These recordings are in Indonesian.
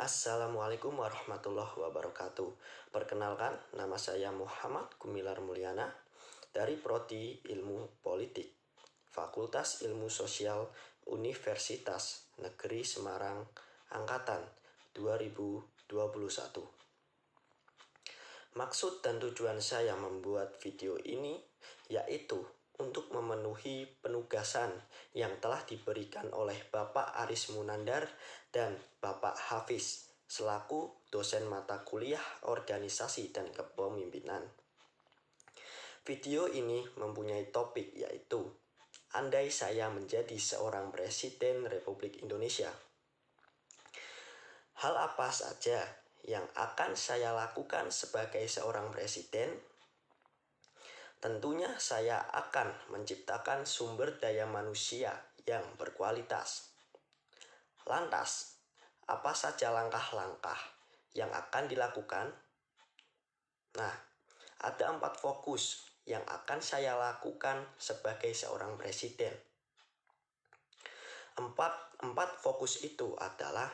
Assalamualaikum warahmatullahi wabarakatuh. Perkenalkan, nama saya Muhammad Gumilar Mulyana dari Prodi Ilmu Politik, Fakultas Ilmu Sosial Universitas Negeri Semarang, Angkatan 2021. Maksud dan tujuan saya membuat video ini yaitu untuk memenuhi penugasan yang telah diberikan oleh Bapak Aris Munandar dan Bapak Hafiz selaku dosen mata kuliah organisasi dan kepemimpinan. Video ini mempunyai topik yaitu andai saya menjadi seorang Presiden Republik Indonesia. Hal apa saja yang akan saya lakukan sebagai seorang presiden? Tentunya saya akan menciptakan sumber daya manusia yang berkualitas. Lantas, apa saja langkah-langkah yang akan dilakukan? Nah, ada 4 fokus yang akan saya lakukan sebagai seorang presiden. Empat fokus itu adalah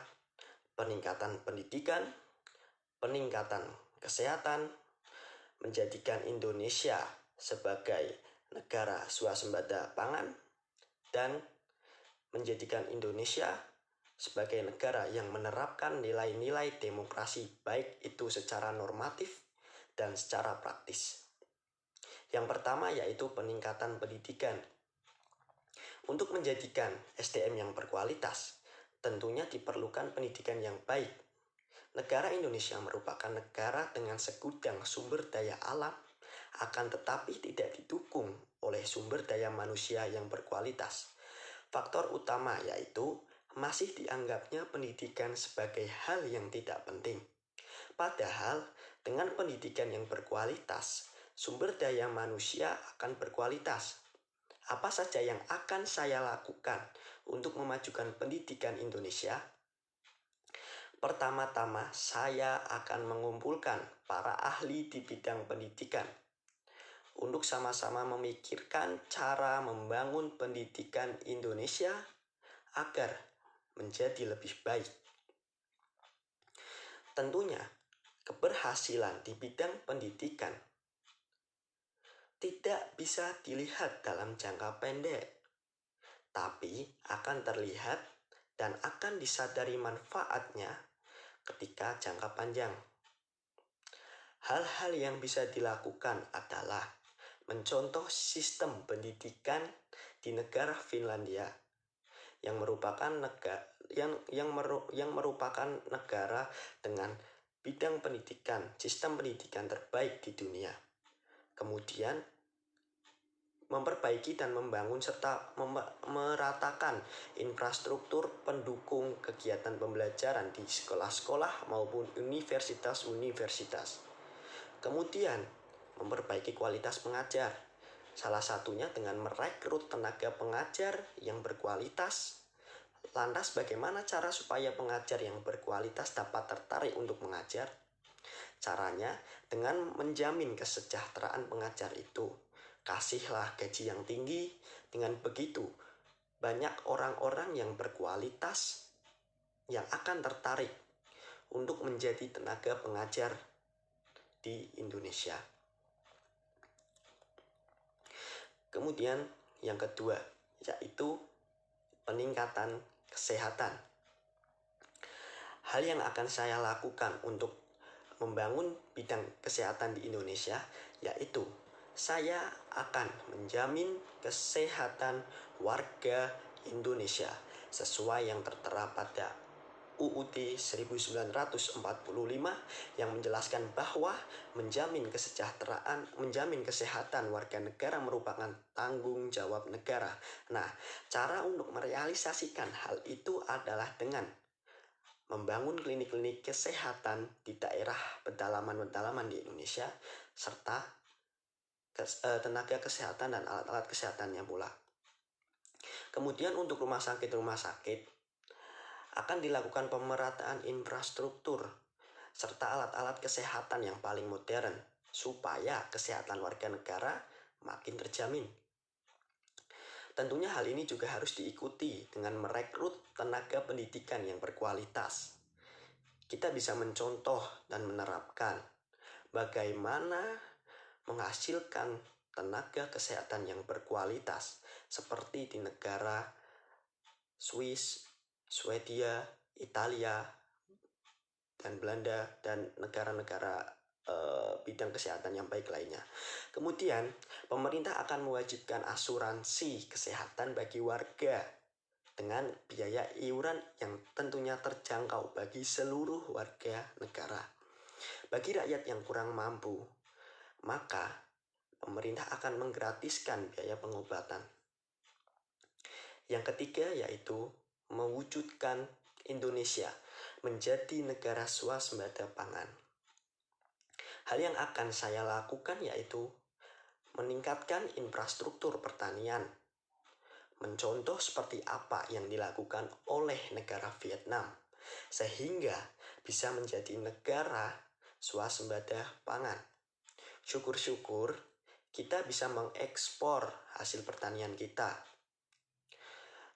peningkatan pendidikan, peningkatan kesehatan, menjadikan Indonesia sebagai negara swasembada pangan, dan menjadikan Indonesia sebagai negara yang menerapkan nilai-nilai demokrasi baik itu secara normatif dan secara praktis. Yang pertama yaitu peningkatan pendidikan. Untuk menjadikan SDM yang berkualitas, tentunya diperlukan pendidikan yang baik. Negara Indonesia merupakan negara dengan segudang sumber daya alam, akan tetapi tidak didukung oleh sumber daya manusia yang berkualitas. Faktor utama yaitu masih dianggapnya pendidikan sebagai hal yang tidak penting. Padahal dengan pendidikan yang berkualitas, sumber daya manusia akan berkualitas. Apa saja yang akan saya lakukan untuk memajukan pendidikan Indonesia? Pertama-tama, saya akan mengumpulkan para ahli di bidang pendidikan untuk sama-sama memikirkan cara membangun pendidikan Indonesia agar menjadi lebih baik. Tentunya, keberhasilan di bidang pendidikan tidak bisa dilihat dalam jangka pendek, tapi akan terlihat dan akan disadari manfaatnya ketika jangka panjang. Hal-hal yang bisa dilakukan adalah mencontoh sistem pendidikan di negara Finlandia yang merupakan negara dengan bidang pendidikan, sistem pendidikan terbaik di dunia. Kemudian memperbaiki dan membangun serta meratakan infrastruktur pendukung kegiatan pembelajaran di sekolah-sekolah maupun universitas-universitas. Kemudian memperbaiki kualitas pengajar, salah satunya dengan merekrut tenaga pengajar yang berkualitas. Lantas bagaimana cara supaya pengajar yang berkualitas dapat tertarik untuk mengajar? Caranya dengan menjamin kesejahteraan pengajar itu. Kasihlah gaji yang tinggi, dengan begitu banyak orang-orang yang berkualitas yang akan tertarik untuk menjadi tenaga pengajar di Indonesia. Kemudian yang kedua yaitu peningkatan kesehatan. Hal yang akan saya lakukan untuk membangun bidang kesehatan di Indonesia yaitu saya akan menjamin kesehatan warga Indonesia sesuai yang tertera pada UUD 1945 yang menjelaskan bahwa menjamin kesehatan warga negara merupakan tanggung jawab negara. Nah, cara untuk merealisasikan hal itu adalah dengan membangun klinik-klinik kesehatan di daerah pedalaman-pedalaman di Indonesia serta tenaga kesehatan dan alat-alat kesehatannya pula. Kemudian untuk rumah sakit akan dilakukan pemerataan infrastruktur serta alat-alat kesehatan yang paling modern supaya kesehatan warga negara makin terjamin. Tentunya hal ini juga harus diikuti dengan merekrut tenaga pendidikan yang berkualitas. kita bisa mencontoh dan menerapkan bagaimana menghasilkan tenaga kesehatan yang berkualitas seperti di negara Swiss, Swedia, Italia, dan Belanda, dan negara-negara bidang kesehatan yang baik lainnya. Kemudian, pemerintah akan mewajibkan asuransi kesehatan bagi warga dengan biaya iuran yang tentunya terjangkau bagi seluruh warga negara. Bagi rakyat yang kurang mampu, maka pemerintah akan menggratiskan biaya pengobatan. Yang ketiga yaitu mewujudkan Indonesia menjadi negara swasembada pangan. Hal yang akan saya lakukan yaitu meningkatkan infrastruktur pertanian. Mencontoh seperti apa yang dilakukan oleh negara Vietnam, sehingga bisa menjadi negara swasembada pangan. Syukur-syukur kita bisa mengekspor hasil pertanian kita.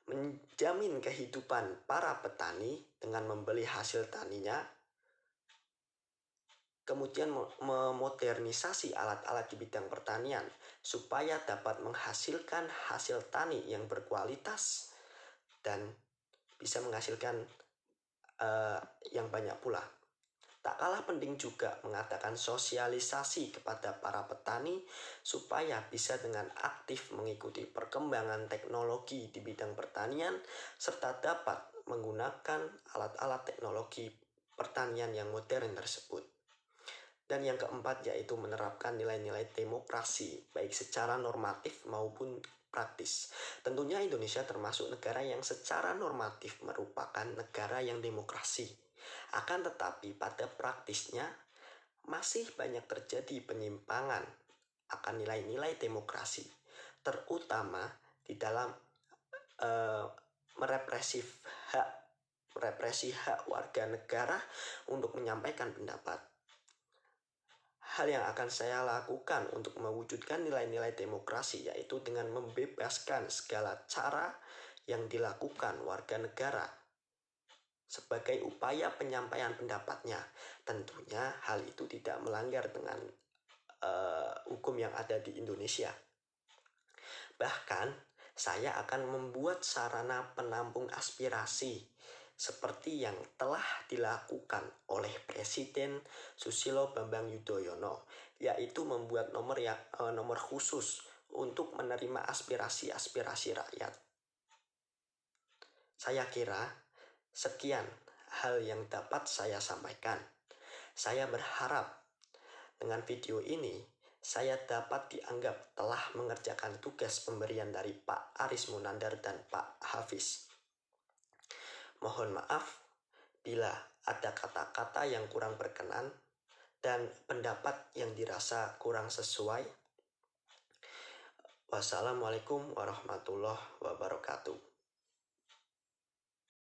Menjamin kehidupan para petani dengan membeli hasil taninya, kemudian memodernisasi alat-alat di bidang pertanian supaya dapat menghasilkan hasil tani yang berkualitas dan bisa menghasilkan yang banyak pula. Tak kalah penting juga mengadakan sosialisasi kepada para petani supaya bisa dengan aktif mengikuti perkembangan teknologi di bidang pertanian serta dapat menggunakan alat-alat teknologi pertanian yang modern tersebut. Dan yang keempat yaitu menerapkan nilai-nilai demokrasi baik secara normatif maupun praktis. Tentunya Indonesia termasuk negara yang secara normatif merupakan negara yang demokrasi. Akan tetapi pada praktisnya masih banyak terjadi penyimpangan akan nilai-nilai demokrasi, terutama di dalam merepresi hak warga negara untuk menyampaikan pendapat. Hal yang akan saya lakukan untuk mewujudkan nilai-nilai demokrasi yaitu dengan membebaskan segala cara yang dilakukan warga negara sebagai upaya penyampaian pendapatnya. Tentunya hal itu tidak melanggar dengan hukum yang ada di Indonesia. Bahkan saya akan membuat sarana penampung aspirasi seperti yang telah dilakukan oleh Presiden Susilo Bambang Yudhoyono, yaitu membuat nomor khusus untuk menerima aspirasi-aspirasi rakyat. Saya kira sekian hal yang dapat saya sampaikan. Saya berharap dengan video ini saya dapat dianggap telah mengerjakan tugas pemberian dari Pak Aris Munandar dan Pak Hafiz. Mohon maaf bila ada kata-kata yang kurang berkenan dan pendapat yang dirasa kurang sesuai. Wassalamualaikum warahmatullahi wabarakatuh.